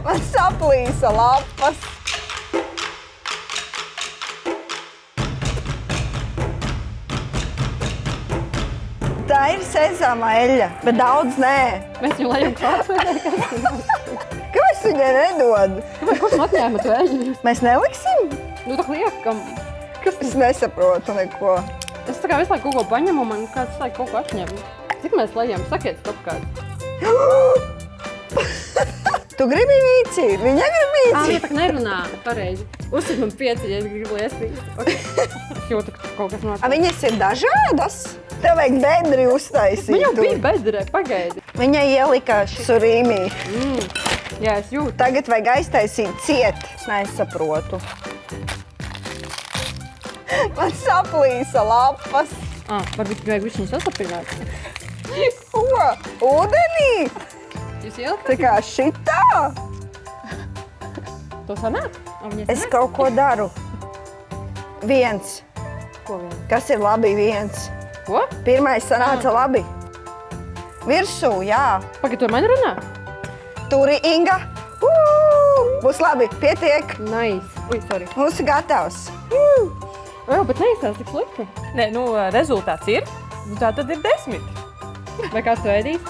Man saplīsa lapas. Tā ir sezama eļļa, bet daudz nē. Mēs viņu lejam krāsvedē, Kāpēc viņai nedod? Kurš atņēma to eļļu? Mēs neliksim? Nu, tā liekam. Es nesaprotu neko. Es tā kā visu laiku kaut ko paņemu, man kāds laiku kaut ko atņem. Cik mēs lejam? Sakiet, stop kāds. Tu gribi vīci? Viņa grib vīci? Viņa tā nerunā pareizi. Uzsit man 5, ja es gribu liestīt. Okay. Es jūtu, ka kaut kas nāk. Viņas ir dažādas? Tev vajag bedri uztaisīt. Man jau bija bedrē, pagaidi. Viņa ielika surīmī. Jā, es jūtu. Tagad vajag aiztaisīt ciet. Es nesaprotu. Man saplīsa lapas. Varbūt vajag višķiņu sasapināt. Ko? Ūdenī? Jūs ielikat? Tā kā šitā? To sanāk? Es kaut ko daru. Viens. Ko viens? Kas ir labi viens? Ko? Pirmais sanāca labi. Virsū, jā. Pagaid, to man runā? Turi, Inga. Būs labi, pietiek. Nice. Ui, sorry. Mums ir gatavs. Jā, bet neizstās tik slikti. Nē, nu, rezultāts ir. Tā tad ir 10. Vai kāds to ēdīs?